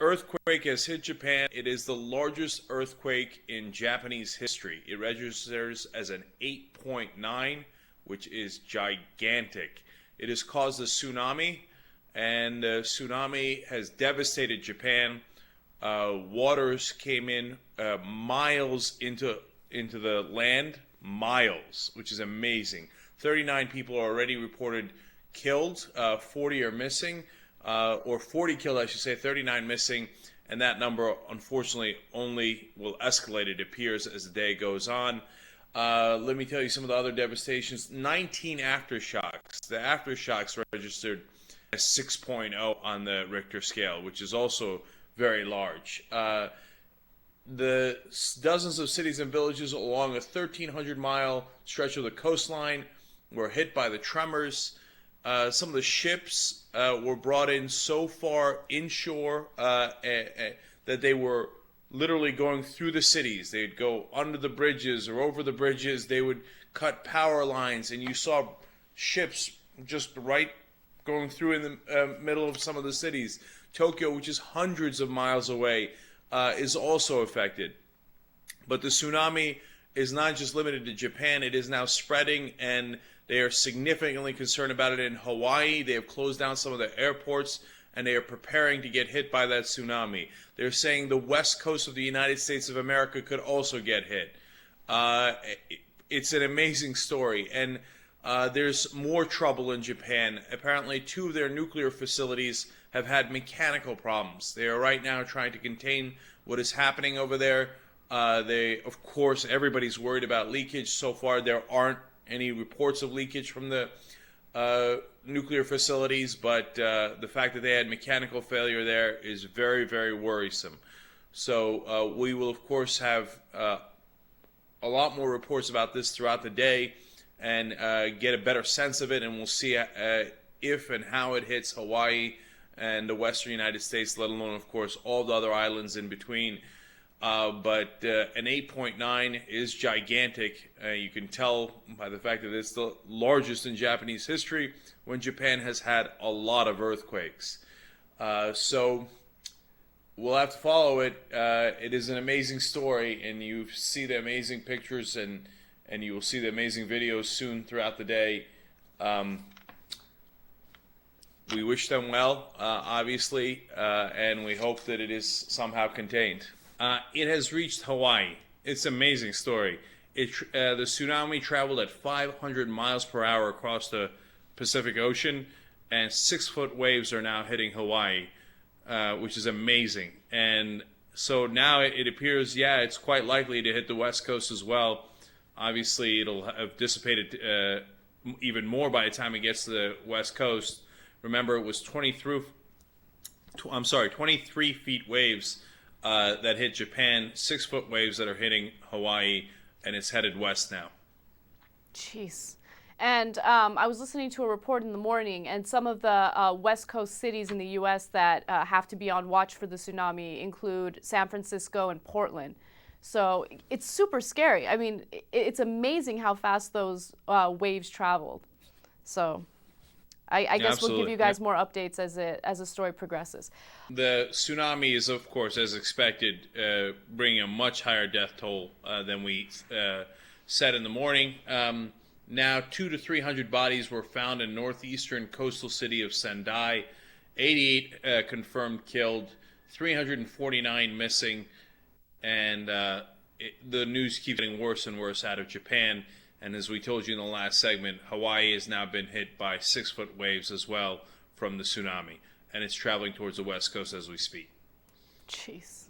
earthquake has hit Japan. It is the largest earthquake in Japanese history. It registers as an 8.9, which is gigantic. It has caused a tsunami, and the tsunami has devastated Japan. Waters came in miles into the land, miles, which is amazing. 39 people are already reported killed, 40 are missing, or 40 killed, I should say, 39 missing, and that number, unfortunately, only will escalate, it appears, as the day goes on. Let me tell you some of the other devastations. 19 aftershocks. The aftershocks registered as 6.0 on the Richter scale, which is also very large. The dozens of cities and villages along a 1,300-mile stretch of the coastline were hit by the tremors. Some of the ships were brought in so far inshore that they were literally going through the cities. They'd go under the bridges or over the bridges. They would cut power lines, and you saw ships just right going through in the middle of some of the cities. Tokyo, which is hundreds of miles away, is also affected. But the tsunami is not just limited to Japan. It is now spreading, and they are significantly concerned about it in Hawaii. They have closed down some of the airports, and they are preparing to get hit by that tsunami. They're saying the west coast of the United States of America could also get hit. It's an amazing story, and there's more trouble in Japan. Apparently, 2 of their nuclear facilities have had mechanical problems. They are right now trying to contain what is happening over there. Of course, everybody's worried about leakage. So far, there aren't any reports of leakage from the nuclear facilities, but the fact that they had mechanical failure there is very, very worrisome. So we will, of course, have a lot more reports about this throughout the day and get a better sense of it, and we'll see if and how it hits Hawaii and the western United States, let alone, of course, all the other islands in between. But an 8.9 is gigantic. You can tell by the fact that it's the largest in Japanese history when Japan has had a lot of earthquakes. So we'll have to follow it. It is an amazing story, and you see the amazing pictures, and you will see the amazing videos soon throughout the day. We wish them well, obviously, and we hope that it is somehow contained. It has reached Hawaii. It's an amazing story. The tsunami traveled at 500 miles per hour across the Pacific Ocean, and 6-foot waves are now hitting Hawaii, which is amazing. And so now it appears, it's quite likely to hit the West Coast as well. Obviously, it'll have dissipated even more by the time it gets to the West Coast. Remember, it was 23 feet waves that hit Japan, 6-foot waves that are hitting Hawaii, and it's headed west now. Jeez. And I was listening to a report in the morning, and some of the West Coast cities in the U.S. that have to be on watch for the tsunami include San Francisco and Portland. So it's super scary. I mean, it's amazing how fast those waves traveled. So I guess we'll give you guys more updates as the story progresses. The tsunami is, of course, as expected, bringing a much higher death toll than we said in the morning. Now, 200 to 300 bodies were found in northeastern coastal city of Sendai. 88 confirmed killed, 349 missing, and the news keeps getting worse and worse out of Japan. And as we told you in the last segment, Hawaii has now been hit by 6-foot waves as well from the tsunami, and it's traveling towards the West Coast as we speak. Jeez.